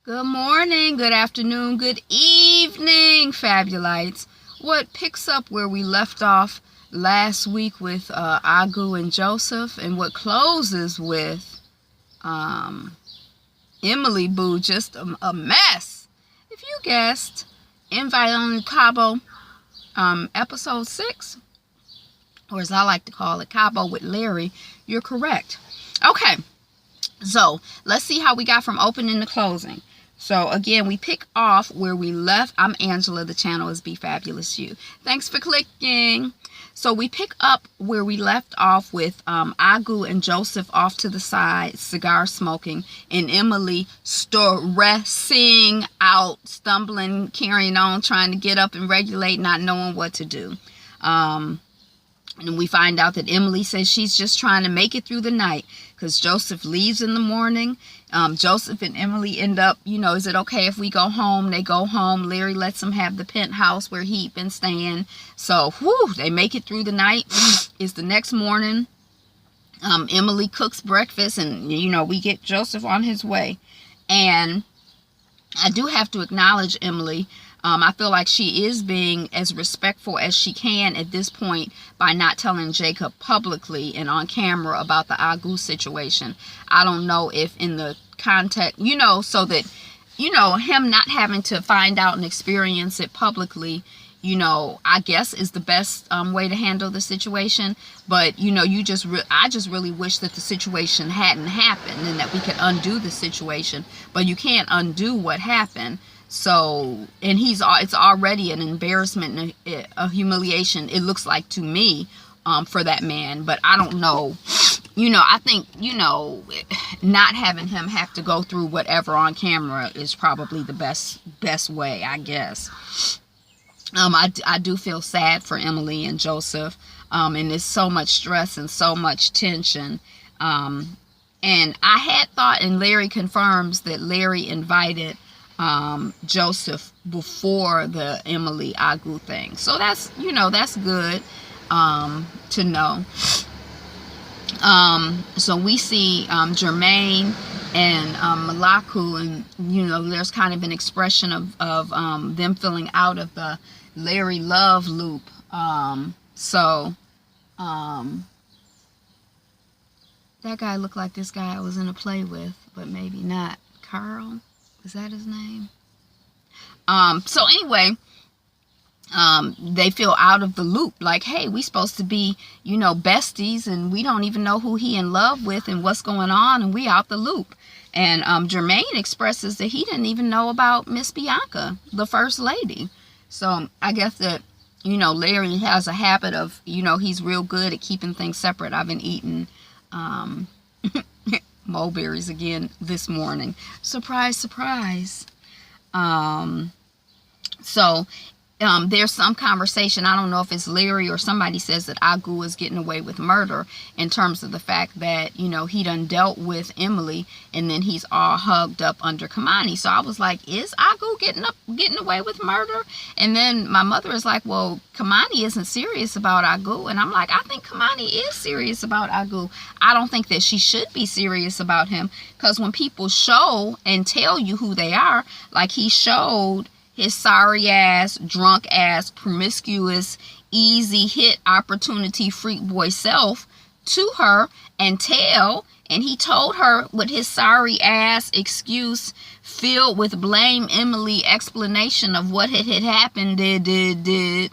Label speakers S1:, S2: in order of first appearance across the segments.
S1: Good morning, good afternoon, good evening, Fabulites. What picks up where we left off last week with Agu and Joseph, and what closes with Emily Boo, just a mess. If you guessed, Invite Only Cabo, episode 6, or as I like to call it, Cabo with Larry, you're correct. Okay, so let's see how we got from opening to closing. So again, we pick off where we left. I'm Angela. The channel is Be Fabulous You. Thanks for clicking. So we pick up where we left off with Agu and Joseph off to the side, cigar smoking, and Emily stressing out, stumbling, carrying on, trying to get up and regulate, not knowing what to do. And we find out that Emily says she's just trying to make it through the night because Joseph leaves in the morning. Joseph and Emily end up, is it okay if we go home? They go home. Larry lets them have the penthouse where he'd been staying. So, they make it through the night. It's the next morning. Emily cooks breakfast and, we get Joseph on his way. And I do have to acknowledge Emily. I feel like she is being as respectful as she can at this point by not telling Jacob publicly and on camera about the Agu situation. I don't know if in the context, so that, him not having to find out and experience it publicly, I guess is the best way to handle the situation. But, I just really wish that the situation hadn't happened and that we could undo the situation. But you can't undo what happened. So, and it's already an embarrassment and a humiliation, it looks like to me, for that man. But I don't know, I think, not having him have to go through whatever on camera is probably the best way, I guess. I do feel sad for Emily and Joseph, and there's so much stress and so much tension. And I had thought, and Larry confirms that Larry invited Joseph before the Emily Agu thing. So that's, that's good to know. So we see Jermaine and Malaku, and there's kind of an expression of them feeling out of the Larry love loop. That guy looked like this guy I was in a play with, but maybe not. Carl? Is that his name? So anyway, they feel out of the loop. Like, hey, we supposed to be, besties, and we don't even know who he in love with and what's going on, and we out the loop. And Jermaine expresses that he didn't even know about Miss Bianca, the first lady. So I guess that, Larry has a habit of, he's real good at keeping things separate. I've been eating mulberries again this morning. Surprise, surprise. There's some conversation. I don't know if it's Larry or somebody says that Agu is getting away with murder in terms of the fact that, he done dealt with Emily and then he's all hugged up under Kamani. So I was like, is Agu getting away with murder? And then my mother is like, well, Kamani isn't serious about Agu. And I'm like, I think Kamani is serious about Agu. I don't think that she should be serious about him, because when people show and tell you who they are, like he showed his sorry ass, drunk ass, promiscuous, easy hit opportunity freak boy self to her and he told her with his sorry ass excuse filled with blame Emily explanation of what had happened, he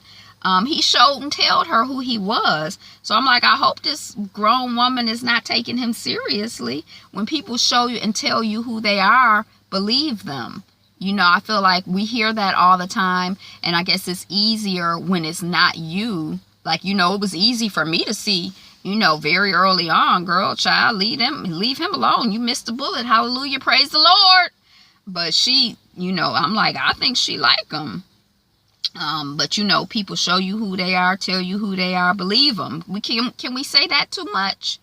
S1: showed and told her who he was. So I'm like, I hope this grown woman is not taking him seriously. When people show you and tell you who they are, believe them. I feel like we hear that all the time, and I guess it's easier when it's not you. Like, it was easy for me to see, very early on, girl, child, leave him alone. You missed the bullet. Hallelujah. Praise the Lord. But she, I'm like, I think she like him. But people show you who they are, tell you who they are, believe them. Can we say that too much?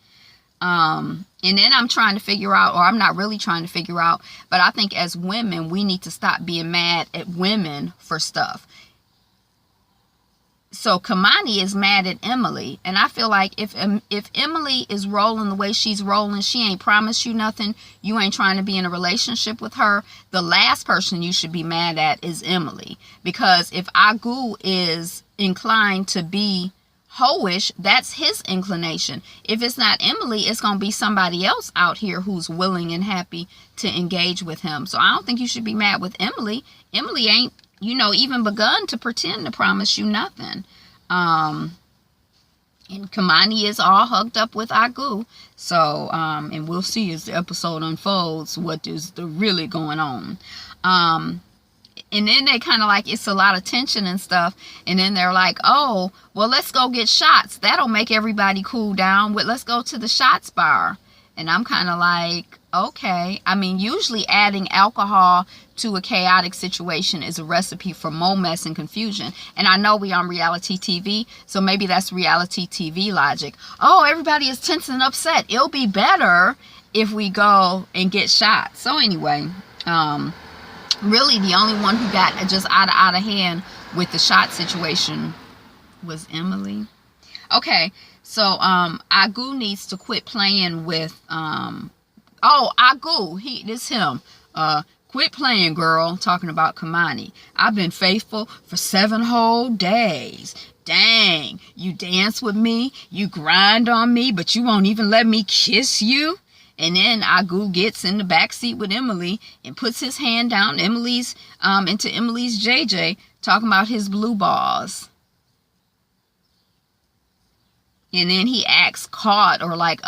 S1: And then I'm trying to figure out, or I'm not really trying to figure out, but I think as women, we need to stop being mad at women for stuff. So Kamani is mad at Emily, and I feel like if Emily is rolling the way she's rolling, she ain't promised you nothing, you ain't trying to be in a relationship with her, the last person you should be mad at is Emily. Because if Agu is inclined to be hoish, that's his inclination. If it's not Emily, it's going to be somebody else out here who's willing and happy to engage with him. So I don't think you should be mad with Emily. Emily ain't, even begun to pretend to promise you nothing. And Kamani is all hugged up with Agu. So, and we'll see as the episode unfolds what is really going on. And then they kind of like, it's a lot of tension and stuff. And then they're like, oh, well, let's go get shots. That'll make everybody cool down. Let's go to the shots bar. And I'm kind of like, okay. I mean, usually adding alcohol to a chaotic situation is a recipe for more mess and confusion. And I know we on reality TV, so maybe that's reality TV logic. Oh, everybody is tense and upset. It'll be better if we go and get shot. So anyway, really the only one who got just out of hand with the shot situation was Emily. Okay, so Agu needs to quit playing with Agu, this him. Quit playing, girl. Talking about Kamani. I've been faithful for 7 whole days. Dang, you dance with me, you grind on me, but you won't even let me kiss you? And then Agu gets in the back seat with Emily and puts his hand down into Emily's JJ, talking about his blue balls. And then he acts caught or like,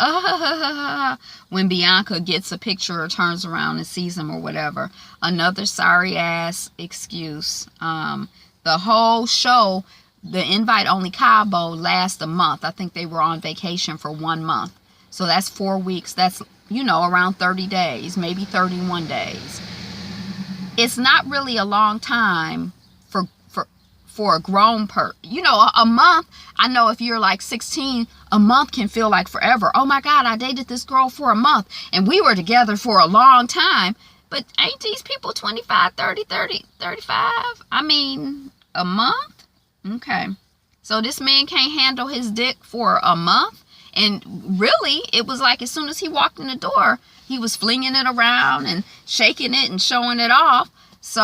S1: when Bianca gets a picture or turns around and sees him or whatever. Another sorry ass excuse. The whole show, the invite only Cabo lasts a month. I think they were on vacation for 1 month. So that's 4 weeks. That's, around 30 days, maybe 31 days. It's not really a long time for a grown a month. I know if you're like 16, a month can feel like forever. Oh my God, I dated this girl for a month and we were together for a long time. But ain't these people 25, 30, 35? I mean, a month? Okay. So this man can't handle his dick for a month? And really, it was like as soon as he walked in the door, he was flinging it around and shaking it and showing it off. So,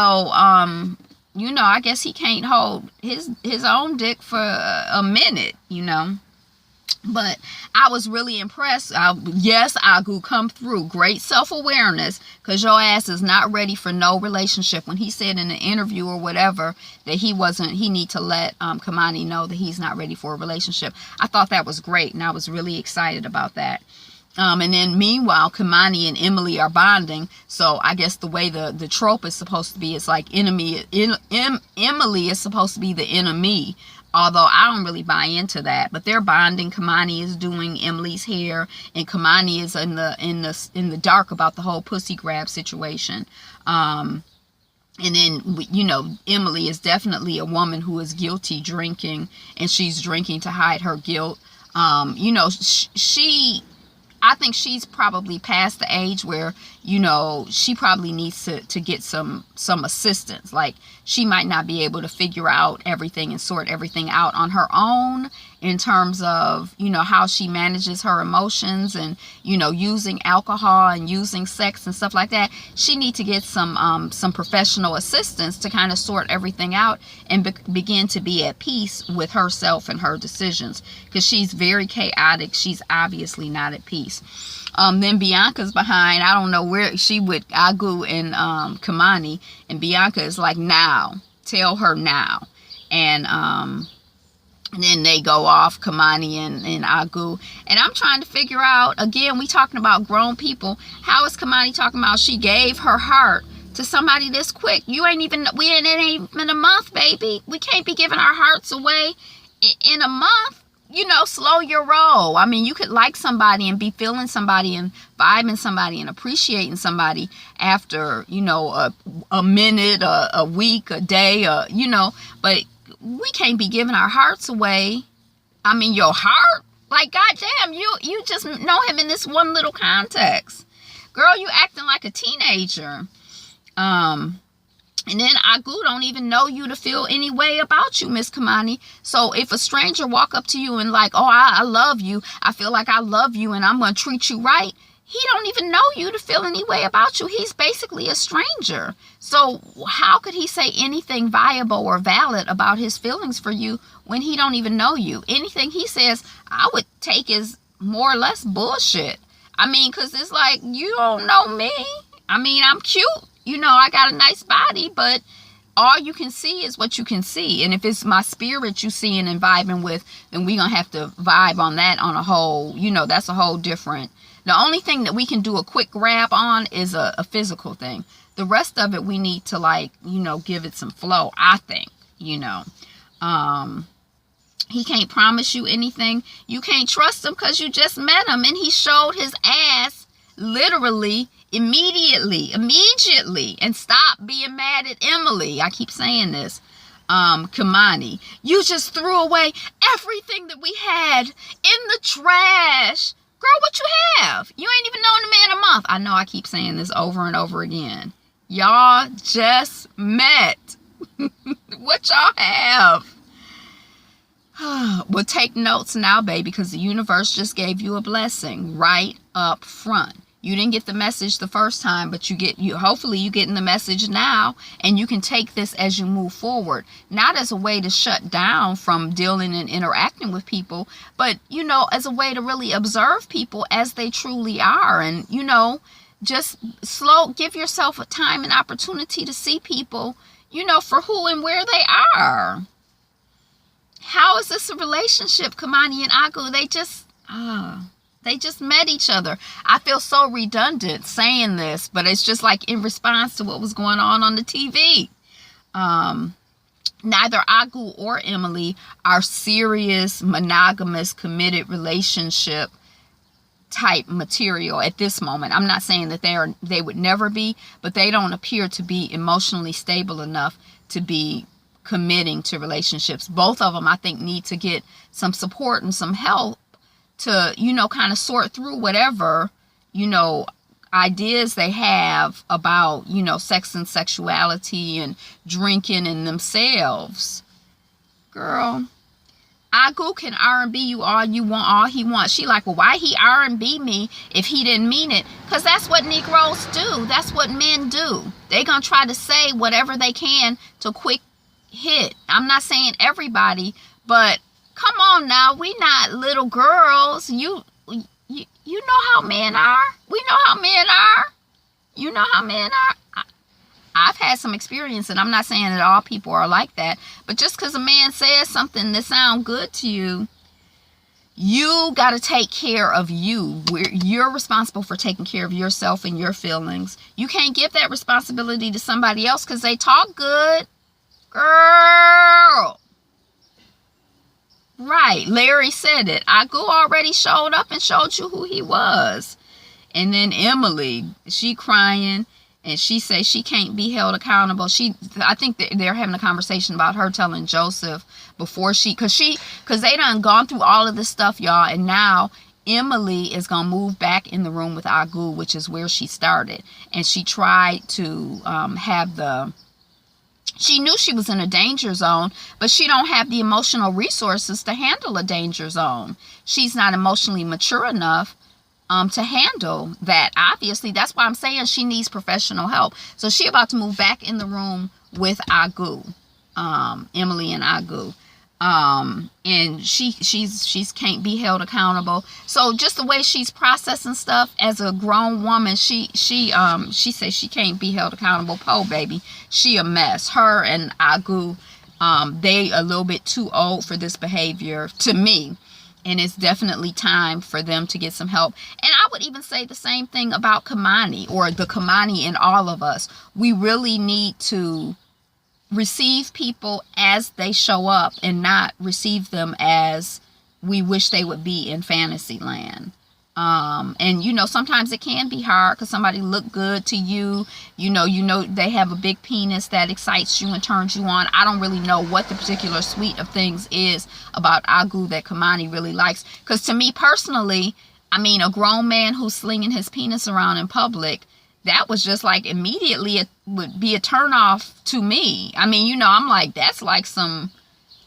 S1: I guess he can't hold his own dick for a minute, But I was really impressed. Yes, Agu come through. Great self-awareness, because your ass is not ready for no relationship. When he said in an interview or whatever that he need to let Kamani know that he's not ready for a relationship. I thought that was great, and I was really excited about that. And then meanwhile, Kamani and Emily are bonding. So I guess the way the trope is supposed to be, it's like Emily is supposed to be the enemy. Although I don't really buy into that, but they're bonding. Kamani is doing Emily's hair, and Kamani is in the dark about the whole pussy grab situation. And then Emily is definitely a woman who is guilty drinking, and she's drinking to hide her guilt. I think she's probably past the age where, she probably needs to get some assistance. Like, she might not be able to figure out everything and sort everything out on her own in terms of, how she manages her emotions and, using alcohol and using sex and stuff like that. She needs to get some professional assistance to kind of sort everything out and begin to be at peace with herself and her decisions, because she's very chaotic. She's obviously not at peace. Then Bianca's behind. I don't know where she with Agu and Kamani, and Bianca is like, now, tell her now. And then they go off, Kamani and Agu. And I'm trying to figure out, again, we talking about grown people. How is Kamani talking about she gave her heart to somebody this quick? It ain't even a month, baby. We can't be giving our hearts away in a month. Slow your roll. I mean, you could like somebody and be feeling somebody and vibing somebody and appreciating somebody after, a minute, a week, a day, but we can't be giving our hearts away. I mean, your heart? Like, goddamn, you just know him in this one little context. Girl, you acting like a teenager. And then Agu don't even know you to feel any way about you, Miss Kamani. So if a stranger walk up to you and like, oh, I love you, I feel like I love you and I'm going to treat you right, he don't even know you to feel any way about you. He's basically a stranger. So how could he say anything viable or valid about his feelings for you when he don't even know you? Anything he says, I would take as more or less bullshit. I mean, because it's like, you don't know me. I mean, I'm cute. You know, I got a nice body, but all you can see is what you can see. And if it's my spirit you seeing and vibing with, then we're going to have to vibe on that on a whole, you know, that's a whole different. The only thing that we can do a quick grab on is a physical thing. The rest of it, we need to, like, you know, give it some flow, I think, you know. He can't promise you anything. You can't trust him because you just met him and he showed his ass literally immediately. And stop being mad at Emily. I keep saying this. Kamani, you just threw away everything that we had in the trash. Girl, what you have? You ain't even known the man a month. I know I keep saying this over and over again. Y'all just met. What y'all have? Well, take notes now, baby, because the universe just gave you a blessing right up front. You didn't get the message the first time, but hopefully you getting the message now, and you can take this as you move forward. Not as a way to shut down from dealing and interacting with people, but, you know, as a way to really observe people as they truly are. And, you know, just give yourself a time and opportunity to see people, you know, for who and where they are. How is this a relationship, Kamani and Agu? They just met each other. I feel so redundant saying this, but it's just like in response to what was going on the TV. Neither Agu or Emily are serious, monogamous, committed relationship type material at this moment. I'm not saying that they would never be, but they don't appear to be emotionally stable enough to be committing to relationships. Both of them, I think, need to get some support and some help to, you know, kind of sort through whatever, you know, ideas they have about, you know, sex and sexuality and drinking and themselves. Girl, Agu can R&B you all you want, all he wants. She like, well, why he R&B me if he didn't mean it? Because that's what Negroes do. That's what men do. They gonna try to say whatever they can to quick hit. I'm not saying everybody, but come on now, we not little girls. You know how men are. We know how men are. You know how men are. I've had some experience, and I'm not saying that all people are like that, but just because a man says something that sounds good to you, you got to take care of you. You're responsible for taking care of yourself and your feelings. You can't give that responsibility to somebody else because they talk good. Girl. Right. Larry said it. Agu already showed up and showed you who he was. And then Emily, she crying. And she says she can't be held accountable. I think that they're having a conversation about her telling Joseph before because they done gone through all of this stuff, y'all. And now Emily is going to move back in the room with Agu, which is where she started. And she tried to she knew she was in a danger zone, but she don't have the emotional resources to handle a danger zone. She's not emotionally mature enough to handle that. Obviously, that's why I'm saying she needs professional help. So she about to move back in the room with Agu, Emily and Agu. And she's can't be held accountable. So just the way she's processing stuff as a grown woman, she says she can't be held accountable. Po baby, she a mess. Her and Agu, they a little bit too old for this behavior to me. And it's definitely time for them to get some help. And I would even say the same thing about Kamani, or the Kamani in all of us. We really need to receive people as they show up and not receive them as we wish they would be in fantasy land. And you know, sometimes it can be hard because somebody look good to you. You know they have a big penis that excites you and turns you on. I don't really know what the particular suite of things is about Agu that Kamani really likes. Because to me personally, I mean, a grown man who's slinging his penis around in public, that was just like immediately it would be a turnoff to me. I mean, you know, I'm like, that's like some,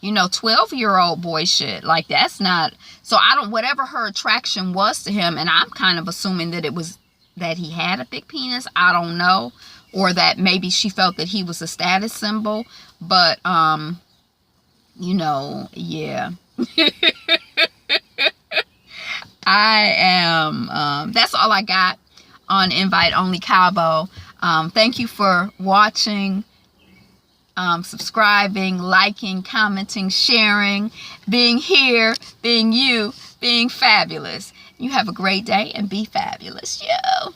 S1: you know, 12-year-old boy shit. Like, that's not, so I don't, whatever her attraction was to him, and I'm kind of assuming that it was that he had a big penis. I don't know. Or that maybe she felt that he was a status symbol. But, you know, yeah. I am, that's all I got on Invite Only Cabo. Thank you for watching, subscribing, liking, commenting, sharing, being here, being you, being fabulous. You have a great day and be fabulous, yo.